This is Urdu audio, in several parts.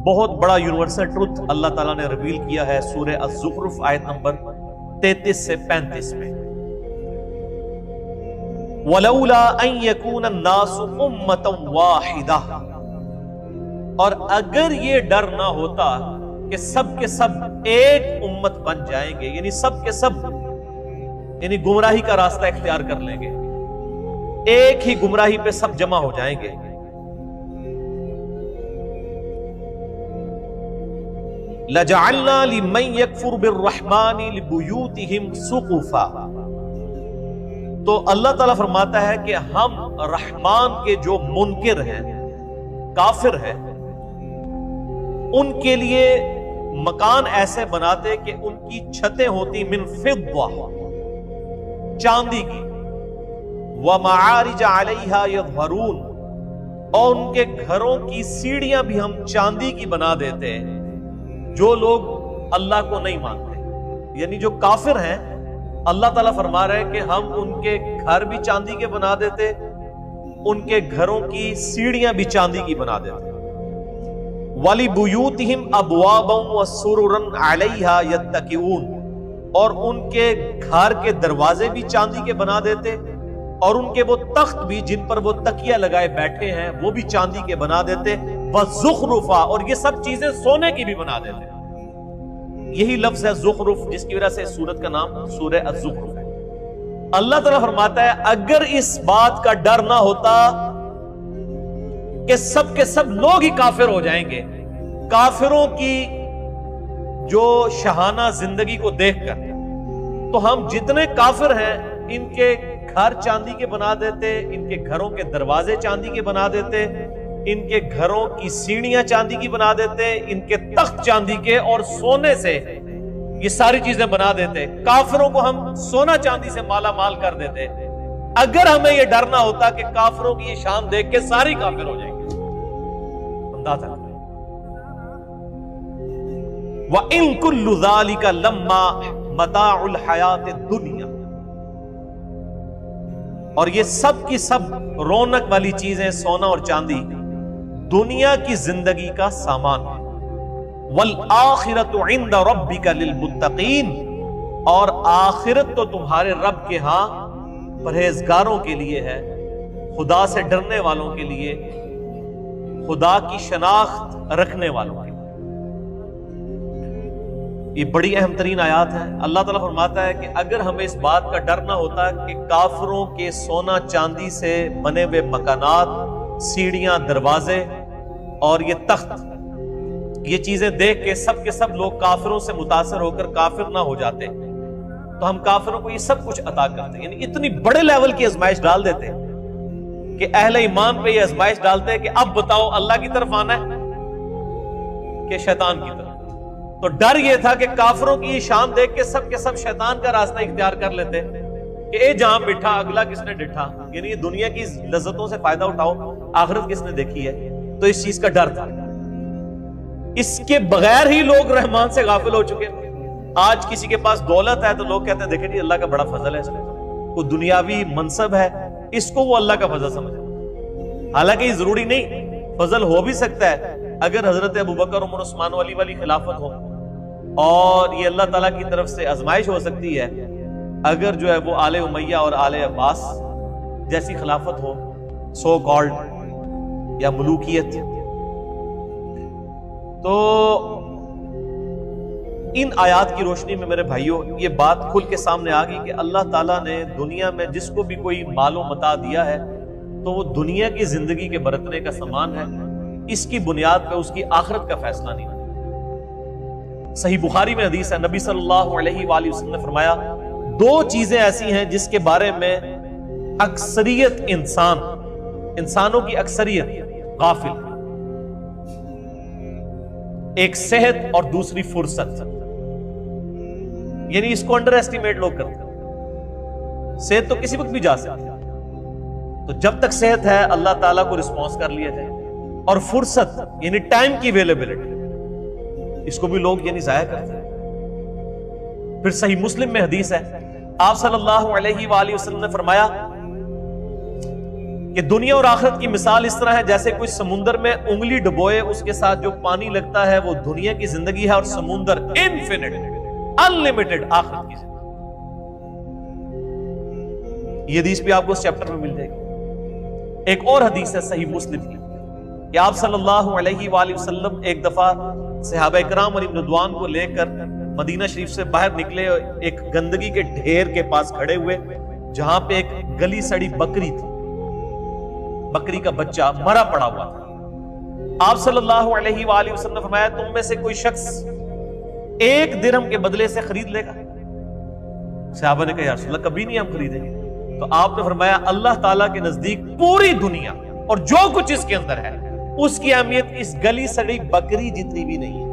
بہت بڑا یونیورسل ٹروتھ اللہ تعالیٰ نے ریویل کیا ہے سورہ الزخرف آیت نمبر 33 سے 35 میں، وَلَوْلَا أَن يَكُونَ النَّاسُ أُمَّةً وَاحِدَةً، اور اگر یہ ڈر نہ ہوتا کہ سب کے سب ایک امت بن جائیں گے، یعنی سب کے سب یعنی گمراہی کا راستہ اختیار کر لیں گے، ایک ہی گمراہی پہ سب جمع ہو جائیں گے، لَجَعَلْنَا لِمَن يَكْفُرُ بِالرَّحْمَنِ لِبُيُوتِهِمْ سُقُفًا، تو اللہ تعالیٰ فرماتا ہے کہ ہم رحمان کے جو منکر ہیں، کافر ہیں، ان کے لیے مکان ایسے بناتے کہ ان کی چھتیں ہوتی من فضہ، چاندی کی، وَمَعَارِجَ عَلَيْهَا يَظْهَرُونَ، اور ان کے گھروں کی سیڑھیاں بھی ہم چاندی کی بنا دیتے ہیں، جو لوگ اللہ کو نہیں مانتے، یعنی جو کافر ہیں، اللہ تعالیٰ فرما رہے ہیں کہ ہم ان کے گھر بھی چاندی کے بنا دیتے، ان کے گھروں کی سیڑھیاں بھی چاندی کی بنا دیتے، وَلِبُيُوتِهِمْ أَبْوَابًا وَسُرُرًا عَلَيْهَا يَتَّكِئُونَ، اور ان کے گھر کے دروازے بھی چاندی کے بنا دیتے، اور ان کے وہ تخت بھی جن پر وہ تکیہ لگائے بیٹھے ہیں وہ بھی چاندی کے بنا دیتے، وَزُخْرُفًا، اور یہ سب چیزیں سونے کی بھی بنا دیتے۔ یہی لفظ ہے زخرف، جس کی وجہ سے اس سورت کا نام سورہ الزخرف ہے۔ اللہ تعالیٰ فرماتا ہے اگر اس بات کا ڈر نہ ہوتا کہ سب کے سب لوگ ہی کافر ہو جائیں گے، کافروں کی جو شاہانہ زندگی کو دیکھ کر، تو ہم جتنے کافر ہیں ان کے گھر چاندی کے بنا دیتے، ان کے گھروں کے دروازے چاندی کے بنا دیتے، ان کے گھروں کی سیڑھیاں چاندی کی بنا دیتے، ان کے تخت چاندی کے اور سونے سے یہ ساری چیزیں بنا دیتے، کافروں کو ہم سونا چاندی سے مالا مال کر دیتے، اگر ہمیں یہ ڈر نہ ہوتا کہ کافروں کی یہ شان دیکھ کے ساری کافر ہو جائیں گے۔ اندازہ کریں، وَإِن كُلُّ ذَلِكَ لَمَّا مَتَاعُ الْحَيَاةِ الدُّنْيَا، اور یہ سب کی سب رونق والی چیزیں، سونا اور چاندی، دنیا کی زندگی کا سامان ہے، وَالْآخِرَةُ عِنْدَ رَبِّكَ لِلْمُتَّقِينَ، اور آخرت تو تمہارے رب کے ہاں پرہیزگاروں کے لیے ہے، خدا سے ڈرنے والوں کے لیے، خدا کی شناخت رکھنے والوں کے لیے۔ یہ بڑی اہم ترین آیات ہے۔ اللہ تعالیٰ فرماتا ہے کہ اگر ہمیں اس بات کا ڈر نہ ہوتا کہ کافروں کے سونا چاندی سے بنے ہوئے مکانات، سیڑھیاں، دروازے اور یہ تخت، یہ چیزیں دیکھ کے سب لوگ کافروں سے متاثر ہو کر کافر نہ ہو جاتے، تو ہم کافروں کو یہ سب کچھ عطا کرتے، یعنی اتنی بڑے لیول کی آزمائش ڈال دیتے کہ اہل ایمان پہ یہ آزمائش ڈالتے کہ اب بتاؤ اللہ کی طرف آنا ہے کہ شیطان کی طرف۔ تو ڈر یہ تھا کہ کافروں کی یہ شان دیکھ کے سب شیطان کا راستہ اختیار کر لیتے کہ اے جہاں بٹھا اگلا کس نے ڈٹھا، یعنی یہ دنیا کی لذتوں سے فائدہ اٹھاؤ، آخرت کس نے دیکھی ہے، تو اس چیز کا ڈر تھا۔ اس کے بغیر ہی لوگ رحمان سے غافل ہو چکے۔ آج کسی کے پاس دولت ہے تو لوگ کہتے ہیں دیکھیں جی اللہ کا بڑا فضل ہے، اس میں کوئی دنیاوی منصب ہے، اس کو وہ اللہ کا فضل سمجھے، حالانکہ یہ ضروری نہیں، فضل ہو بھی سکتا ہے اگر حضرت ابوبکر عمر عثمان علی والی خلافت ہو، اور یہ اللہ تعالیٰ کی طرف سے آزمائش ہو سکتی ہے اگر جو ہے وہ آل امیہ اور آل عباس جیسی خلافت ہو، سو کالڈ یا ملوکیت۔ تو ان آیات کی روشنی میں میرے بھائیوں یہ بات کھل کے سامنے آ گئی کہ اللہ تعالیٰ نے دنیا میں جس کو بھی کوئی مال و متاع دیا ہے تو وہ دنیا کی زندگی کے برتنے کا سامان ہے، اس کی بنیاد پہ اس کی آخرت کا فیصلہ نہیں ہے۔ صحیح بخاری میں حدیث ہے، نبی صلی اللہ علیہ وآلہ وسلم نے فرمایا دو چیزیں ایسی ہیں جس کے بارے میں اکثریت انسانوں کی اکثریت غافل، ایک صحت اور دوسری فرصت، یعنی اس کو انڈر ایسٹیمیٹ لوگ کرتے ہیں۔ صحت تو کسی وقت بھی جا سکتی ہے، تو جب تک صحت ہے اللہ تعالیٰ کو رسپانس کر لیا جائے، اور فرصت یعنی ٹائم کی اویلیبلٹی، اس کو بھی لوگ یعنی ضائع کرتے ہیں۔ پھر صحیح مسلم میں حدیث ہے، آپ صلی اللہ علیہ وآلہ وسلم نے فرمایا کہ دنیا اور آخرت کی مثال اس طرح ہے جیسے کوئی سمندر میں انگلی ڈبوئے، اس کے ساتھ جو پانی لگتا ہے وہ دنیا کی زندگی ہے، اور سمندر انفینٹ انلمیٹڈ آخرت کی زندگی۔ یہ حدیث بھی آپ کو اس چیپٹر میں مل جائے گی۔ ایک اور حدیث ہے صحیح مسلم کی کہ آپ صلی اللہ علیہ وآلہ وسلم ایک دفعہ صحابہ کرام علی رضوان کو لے کر مدینہ شریف سے باہر نکلے، ایک گندگی کے ڈھیر کے پاس کھڑے ہوئے جہاں پہ ایک گلی سڑی بکری تھی، بکری کا بچہ مرا پڑا ہوا تھا۔ آپ صلی اللہ علیہ وآلہ وسلم نے فرمایا تم میں سے کوئی شخص 1 درہم کے بدلے سے خرید لے گا؟ صحابہ نے کہا یا رسول اللہ کبھی نہیں ہم خریدیں گے۔ تو آپ نے فرمایا اللہ تعالیٰ کے نزدیک پوری دنیا اور جو کچھ اس کے اندر ہے اس کی اہمیت اس گلی سڑی بکری جتنی بھی نہیں ہے،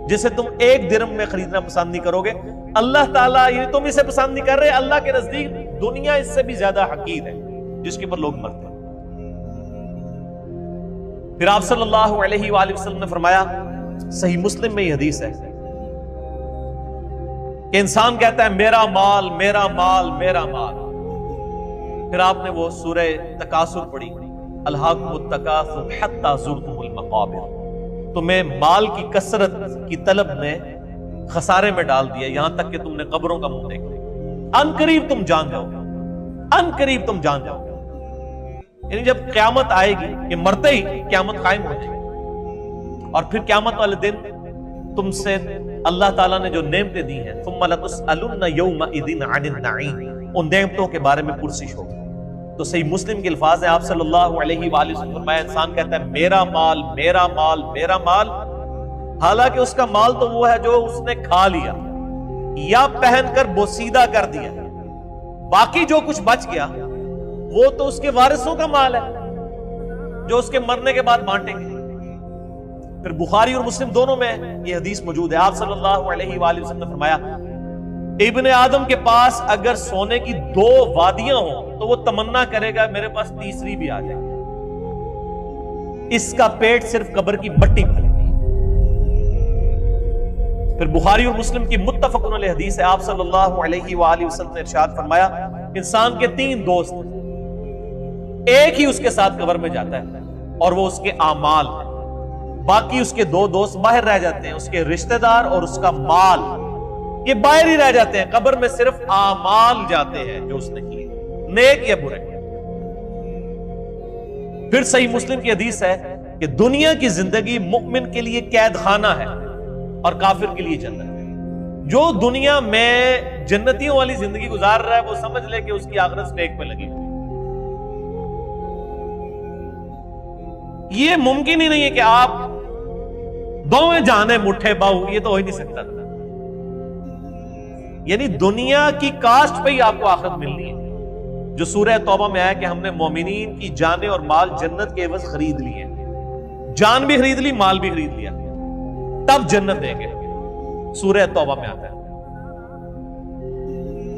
جسے تم 1 درہم میں خریدنا پسند نہیں کرو گے۔ اللہ تعالیٰ یہ تم اسے پسند نہیں کر رہے، اللہ کے نزدیک دنیا اس سے بھی زیادہ حقیر ہے جس کے اوپر لوگ مرتے ہیں۔ پھر آپ صلی اللہ علیہ وآلہ وسلم نے فرمایا، صحیح مسلم میں یہ حدیث ہے کہ انسان کہتا ہے میرا مال میرا مال میرا مال، پھر آپ نے وہ سورہ تکاثر پڑھی، الہاکم التکاثر حتی زرتم المقابر، تمہیں مال کی کثرت کی طلب نے خسارے میں ڈال دیا یہاں تک کہ تم نے قبروں کا منہ دیکھا، ان قریب تم جان جاؤ گے، ان قریب تم جان جاؤ گے۔ یعنی جب قیامت آئے گی کہ مرتے ہی قیامت قائم ہو جائے گی، اور پھر قیامت والے دن تم سے اللہ تعالیٰ نے جو نعمتیں دی ہیں ثم لتسألن یومئذ عن النعیم، ان نعمتوں کے بارے میں پرسش ہوگی۔ تو صحیح مسلم کے الفاظ ہیں، آپ صلی اللہ علیہ وآلہ وسلم فرمایا انسان کہتا ہے میرا مال میرا مال میرا مال، حالانکہ اس کا مال تو وہ ہے جو اس نے کھا لیا یا پہن کر بوسیدہ کر دیا، باقی جو کچھ بچ گیا وہ تو اس کے وارثوں کا مال ہے جو اس کے مرنے کے بعد بانٹیں گے۔ پھر بخاری اور مسلم دونوں میں یہ حدیث موجود ہے، آپ صلی اللہ علیہ وآلہ وسلم نے فرمایا ابن آدم کے پاس اگر سونے کی 2 وادیاں ہوں تو وہ تمنا کرے گا میرے پاس تیسری بھی آ جائے، اس کا پیٹ صرف قبر کی مٹی بھرے گی۔ پھر بخاری اور مسلم کی متفق علیہ حدیث ہے، آپ صلی اللہ علیہ وآلہ وسلم نے ارشاد فرمایا انسان کے 3 دوست ہیں، ایک ہی اس کے ساتھ قبر میں جاتا ہے اور وہ اس کے اعمال ہیں، باقی اس کے 2 دوست باہر رہ جاتے ہیں، اس کے رشتہ دار اور اس کا مال، یہ باہر ہی رہ جاتے ہیں، قبر میں صرف اعمال جاتے ہیں جو اس نے کیے، نیک یا برے۔ پھر صحیح مسلم کی حدیث ہے کہ دنیا کی زندگی مؤمن کے لیے قید خانہ ہے اور کافر کے لیے جنت ہے۔ جو دنیا میں جنتیوں والی زندگی گزار رہا ہے وہ سمجھ لے کہ اس کی آخرت سٹیک پہ لگی۔ یہ ممکن ہی نہیں ہے کہ آپ دوویں جہانے مٹھے باؤ، یہ تو ہو ہی نہیں سکتا۔ یعنی دنیا کی کاسٹ پہ ہی آپ کو آخرت ملنی ہے، جو سورہ توبہ میں آیا کہ ہم نے مومنین کی جانیں اور مال جنت کے عوض خرید لیے، جان بھی خرید لی مال بھی خرید لیا، تب جنت دیں گے، سورہ توبہ میں آتا ہے۔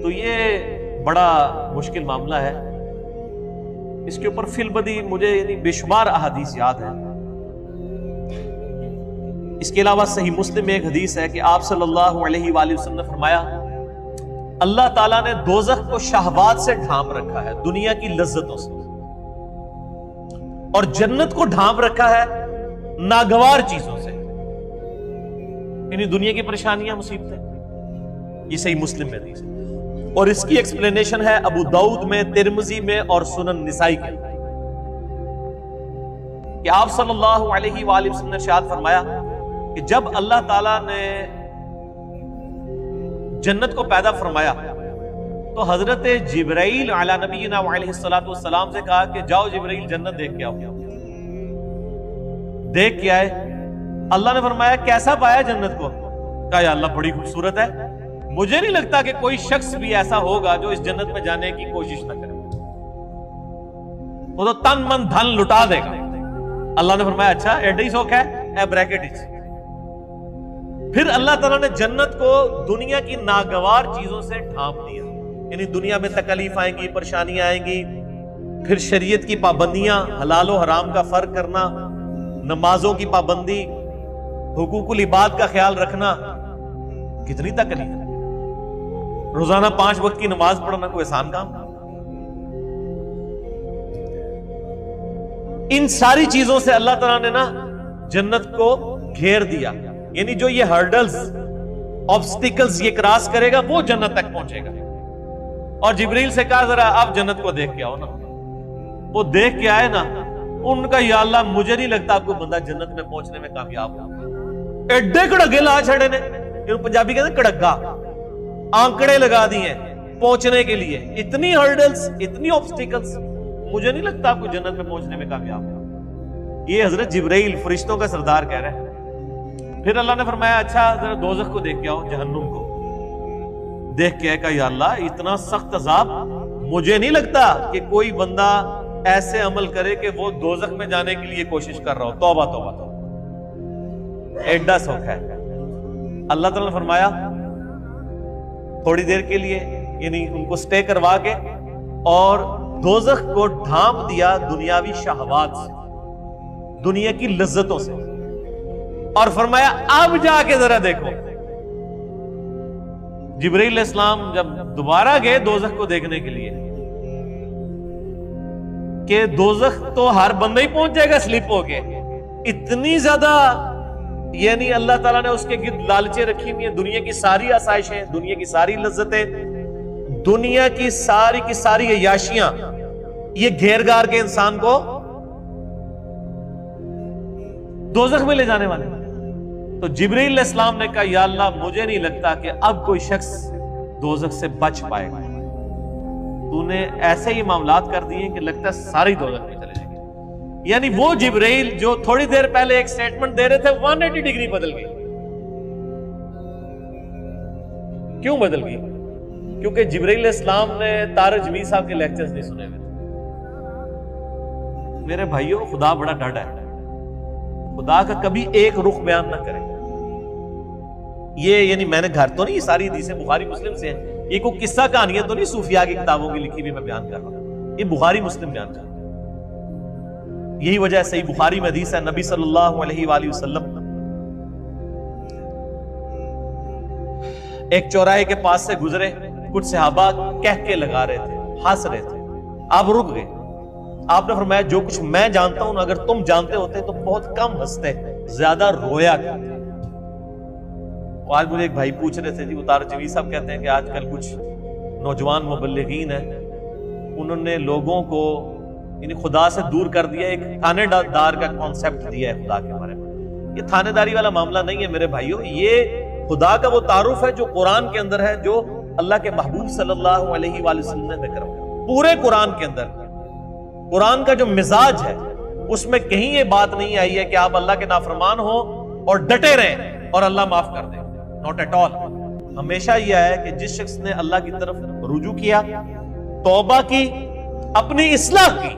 تو یہ بڑا مشکل معاملہ ہے، اس کے اوپر فی البدی مجھے یعنی بے شمار احادیث یاد ہیں۔ اس کے علاوہ صحیح مسلم میں ایک حدیث ہے کہ آپ صلی اللہ علیہ وآلہ وسلم نے فرمایا اللہ تعالیٰ نے دوزخ کو شہوات سے ڈھانپ رکھا ہے، دنیا کی لذتوں سے، اور جنت کو ڈھانپ رکھا ہے ناگوار چیزوں سے، یعنی دنیا کی پریشانیاں مصیبتیں۔ یہ صحیح مسلم میں حدیث ہے، اور اس کی ایکسپلینیشن ہے ابو داؤد میں، ترمذی میں اور سنن نسائی کے، کہ آپ صلی اللہ علیہ وآلہ وسلم نے ارشاد فرمایا کہ جب اللہ تعالیٰ نے جنت کو پیدا فرمایا تو حضرت جبرائیل علی نبینا وعلیہ السلام سے کہا کہ جاؤ جبرائیل جنت دیکھ کے آؤ۔ دیکھ کے آئے، اللہ نے فرمایا کیسا پایا جنت کو؟ کہا یا اللہ بڑی خوبصورت ہے، مجھے نہیں لگتا کہ کوئی شخص بھی ایسا ہوگا جو اس جنت میں جانے کی کوشش نہ کرے، وہ تو تن من دھن لٹا دے گا۔ اللہ نے فرمایا اچھا ایڈی سوکھ ہے اے بریکٹ۔ پھر اللہ تعالیٰ نے جنت کو دنیا کی ناگوار چیزوں سے ڈھانپ دیا، یعنی دنیا میں تکلیف آئیں گی، پریشانیاں آئیں گی، پھر شریعت کی پابندیاں، حلال و حرام کا فرق کرنا، نمازوں کی پابندی، حقوق العباد کا خیال رکھنا، کتنی تکلیف ہے۔ روزانہ 5 وقت کی نماز پڑھنا کوئی آسان کام، ان ساری چیزوں سے اللہ تعالیٰ نے نا جنت کو گھیر دیا، یعنی جو یہ ہرڈلز، آبسٹیکلز یہ کراس کرے گا وہ جنت تک پہنچے گا۔ اور جبریل سے کہا ذرا آپ جنت کو دیکھ کے آؤ نا، وہ دیکھ کے آئے نا، ان کا یا اللہ مجھے نہیں لگتا آپ کو بندہ جنت میں پہنچنے میں کامیاب ہو۔ ایڈے کڑگے لا چھڑے نے، پنجابی کہتے ہیں کڑگا، آنکڑے لگا دیے پہنچنے کے لیے، اتنی ہرڈلز، اتنی آبسٹیکلز، مجھے نہیں لگتا آپ کو جنت میں پہنچنے میں کامیاب ہو۔ یہ حضرت جبرائیل فرشتوں کا سردار کہہ رہے ہیں۔ پھر اللہ نے فرمایا اچھا ذرا دوزخ کو دیکھ کے آؤ، جہنم کو دیکھ کے کہا یا اللہ اتنا سخت عذاب، مجھے نہیں لگتا کہ کوئی بندہ ایسے عمل کرے کہ وہ دوزخ میں جانے کے لیے کوشش کر رہا ہو۔ توبہ توبہ توبہ، ایڈا سوکھ ہے۔ اللہ تعالیٰ نے فرمایا تھوڑی دیر کے لیے، یعنی ان کو سٹے کروا کے، اور دوزخ کو ڈھانپ دیا دنیاوی شہوات سے، دنیا کی لذتوں سے، اور فرمایا اب جا کے ذرا دیکھو۔ جبرائیل علیہ السلام جب دوبارہ گئے دوزخ کو دیکھنے کے لیے، کہ دوزخ تو ہر بندہ ہی پہنچ جائے گا سلپ ہو کے، اتنی زیادہ یعنی اللہ تعالیٰ نے اس کے گرد لالچیں رکھی ہوئی ہیں، دنیا کی ساری آسائشیں، دنیا کی ساری لذتیں، دنیا کی ساری عیاشیاں، یہ گھیر گار کے انسان کو دوزخ میں لے جانے والے۔ تو جبرائیل علیہ السلام نے کہا یا اللہ مجھے نہیں لگتا کہ اب کوئی شخص دوزخ سے بچ پائے گا، تو نے ایسے ہی معاملات کر دیے کہ لگتا ہے ساری دوزخ میں چلے جائیں گے۔ یعنی وہ جبرائیل جو تھوڑی دیر پہلے ایک سٹیٹمنٹ دے رہے تھے 180 ڈگری بدل گئی۔ کیوں بدل گئی؟ کیونکہ جبرائیل علیہ السلام نے طارق جمیل صاحب کے لیکچرز نہیں سنے ہوئے۔ میرے بھائیوں خدا بڑا ڈاڈا ہے، خدا کا کبھی ایک رخ بیان نہ کرے۔ یہ یعنی میں نے گھر تو نہیں، یہ ساری حدیثیں بخاری مسلم سے ہیں، یہ کوئی قصہ کہانیاں تو نہیں صوفیاء کی کتابوں کی لکھی ہوئی میں بیان کر رہا ہوں، یہ بخاری مسلم بیان کر رہا ہوں۔ یہی وجہ ہے صحیح بخاری میں حدیث ہے، نبی صلی اللہ علیہ وآلہ وسلم ایک چوراہے کے پاس سے گزرے، کچھ صحابہ کہہ کے لگا رہے تھے، ہنس رہے تھے، آپ رک گئے۔ آپ نے فرمایا جو کچھ میں جانتا ہوں اگر تم جانتے ہوتے تو بہت کم ہنستے، زیادہ رویا کرتے۔ آج مجھے ایک بھائی پوچھ رہے تھے، جی وہ طارق جمیل صاحب کہتے ہیں کہ آج کل کچھ نوجوان مبلغین ہیں، انہوں نے لوگوں کو یعنی خدا سے دور کر دیا، ایک تھانے دار کا کانسیپٹ دیا ہے خدا کے بارے میں۔ یہ تھانے داری والا معاملہ نہیں ہے میرے بھائیوں، یہ خدا کا وہ تعارف ہے جو قرآن کے اندر ہے، جو اللہ کے محبوب صلی اللہ علیہ وآلہ وسلم نے ذکر کیا پورے قرآن کے اندر۔ قرآن کا جو مزاج ہے اس میں کہیں یہ بات نہیں آئی ہے کہ آپ اللہ کے نافرمان ہو اور ڈٹے رہیں اور اللہ معاف کر دیں، ناٹ ایٹ آل۔ ہمیشہ یہ ہے کہ جس شخص نے اللہ کی طرف رجوع کیا، توبہ کی، اپنی اصلاح کی،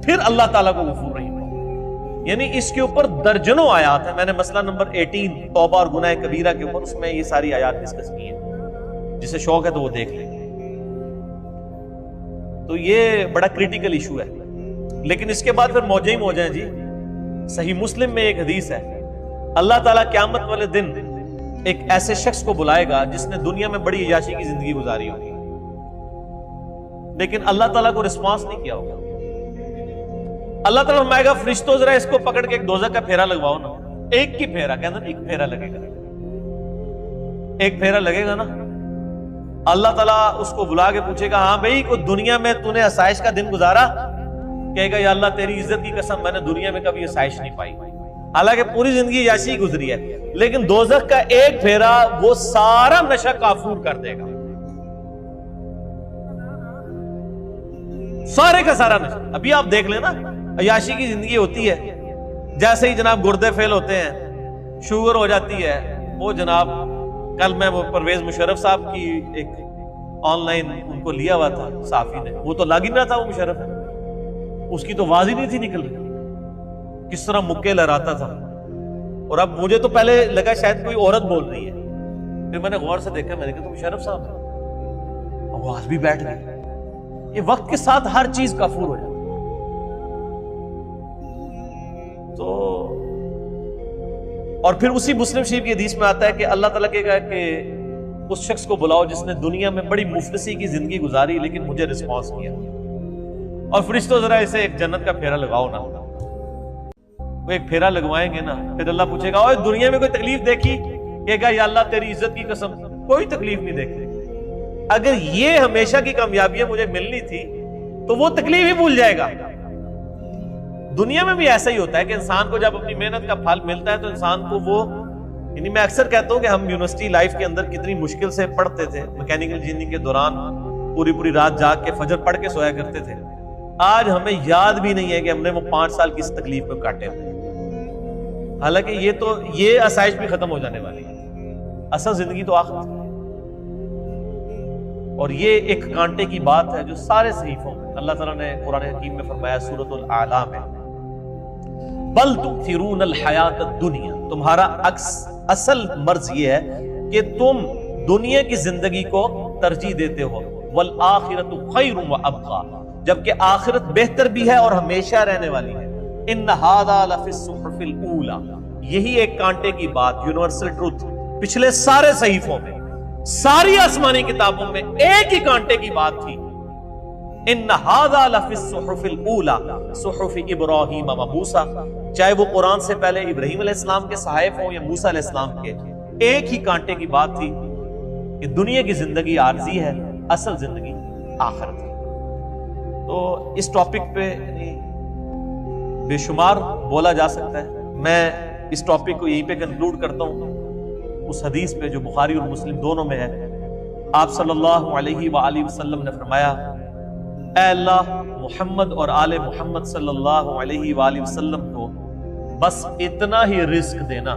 پھر اللہ تعالیٰ کو غفور رحیم ہے۔ یعنی اس کے اوپر درجنوں آیات ہیں، میں نے مسئلہ نمبر 18 توبہ اور گناہ کبیرہ کے اوپر، اس میں یہ ساری آیات ڈسکس کی ہیں، جسے شوق ہے تو وہ دیکھ لیں۔ تو یہ بڑا کریٹیکل ایشو ہے۔ لیکن اس کے بعد پھر موجیں ہی موجیں جی۔ صحیح مسلم میں ایک حدیث ہے، اللہ تعالیٰ قیامت والے دن ایک ایسے شخص کو بلائے گا جس نے دنیا میں بڑی عیاشی کی زندگی گزاری ہوگی، لیکن اللہ تعالیٰ کو رسپانس نہیں کیا ہوگا۔ اللہ تعالیٰ فرمائے گا فرشتوں ذرا اس کو پکڑ کے ایک دوزخ کا پھیرا لگواؤ نا، ایک کی پھیرا، کہنا ایک پھیرا لگے گا، ایک پھیرا لگے گا نا۔ اللہ تعالیٰ اس کو بلا کے پوچھے گا ہاں بھئی کوئی دنیا میں تو نے آسائش کا دن گزارا؟ کہے گا یا اللہ تیری عزت کی قسم میں نے دنیا میں کبھی آسائش نہیں پائی، حالانکہ پوری زندگی عیاشی گزری ہے، لیکن دوزخ کا ایک پھیرا وہ سارا نشہ کافور کر دے گا، سارے کا سارا نشہ۔ ابھی آپ دیکھ لیں نا، عیاشی کی زندگی ہوتی ہے، جیسے ہی جناب گردے فیل ہوتے ہیں، شوگر ہو جاتی ہے، وہ جناب کل میں وہ پرویز مشرف صاحب کی ایک آن لائن ان کو لیا ہوا تھا صحافی نے، وہ تو لگ ہی نہ تھا، وہ مشرف ہے، اس کی تو آواز ہی نہیں تھی نکل رہی، کس طرح مکے لہراتا تھا۔ اور اب مجھے تو پہلے لگا شاید کوئی عورت بول رہی ہے، پھر میں نے غور سے دیکھا، میں نے کہا تو مشرف صاحب ہے، آواز بھی بیٹھ گئی۔ یہ وقت کے ساتھ ہر چیز کافور ہو جاتی۔ تو اور پھر اسی مسلم شریف کی حدیث میں آتا ہے کہ اللہ تعالیٰ کہے گا کہ اس شخص کو بلاؤ جس نے دنیا میں بڑی مفلسی کی زندگی گزاری لیکن مجھے رسپانس کیا۔ اور فرشتوں ذرا اسے ایک جنت کا پھیرا لگاؤ نا. وہ ایک پھیرا لگوائیں گے نا, پھر اللہ پوچھے گا اوے دنیا میں کوئی تکلیف دیکھی؟ کہے گا یا اللہ تیری عزت کی قسم کوئی تکلیف نہیں دیکھی. اگر یہ ہمیشہ کی کامیابیاں مجھے ملنی تھی تو وہ تکلیف ہی بھول جائے گا. دنیا میں بھی ایسا ہی ہوتا ہے کہ انسان کو جب اپنی محنت کا پھل ملتا ہے تو انسان کو وہ, یعنی میں اکثر کہتا ہوں کہ ہم یونیورسٹی لائف کے اندر کتنی مشکل سے پڑھتے تھے, میکینیکل انجینئرنگ کے دوران پوری رات جاگ کے فجر پڑھ کے سویا کرتے تھے. آج ہمیں یاد بھی نہیں ہے کہ ہم نے وہ 5 سال کی اس تکلیف میں کاٹے ہوئے. حالانکہ یہ آسائش بھی ختم ہو جانے والی ہے. اصل زندگی تو آخرت ہے. اور یہ ایک کانٹے کی بات ہے جو سارے صحیفوں میں اللہ تعالیٰ نے قرآن حکیم میں فرمایا سورۃ الاعلی میں, بل تؤثرون الحیات الدنیا, تمہارا اصل مرض یہ ہے کہ تم دنیا کی زندگی کو ترجیح دیتے ہو, والآخرۃ خیر وابقی, جبکہ آخرت بہتر بھی ہے اور ہمیشہ رہنے والی ہے. ان ھذا لفی الصحف الاولی, یہی ایک کانٹے کی بات, یونیورسل ٹروتھ پچھلے سارے صحیفوں میں, ساری آسمانی کتابوں میں ایک ہی کانٹے کی بات تھی. ان ھذا لفی الصحف الاولی صحف ابراہیم و موسیٰ, چاہے وہ قرآن سے پہلے ابراہیم علیہ السلام کے صحائف ہوں یا موسیٰ علیہ السلام کے, ایک ہی کانٹے کی بات تھی کہ دنیا کی زندگی عارضی ہے, اصل زندگی آخرت ہے. تو اس ٹاپک پہ بے شمار بولا جا سکتا ہے. میں اس ٹاپک کو یہیں پہ کنکلوڈ کرتا ہوں اس حدیث پہ جو بخاری اور مسلم دونوں میں ہے. آپ صلی اللہ علیہ وآلہ وسلم نے فرمایا, اے اللہ محمد اور آل محمد صلی اللہ علیہ وآلہ وسلم کو بس اتنا ہی رزق دینا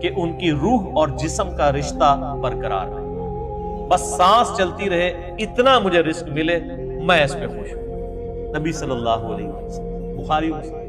کہ ان کی روح اور جسم کا رشتہ برقرار رہے, بس سانس چلتی رہے, اتنا مجھے رزق ملے, میں اس پہ خوش ہوں. نبی صلی اللہ علیہ وسلم, بخاری مسلم.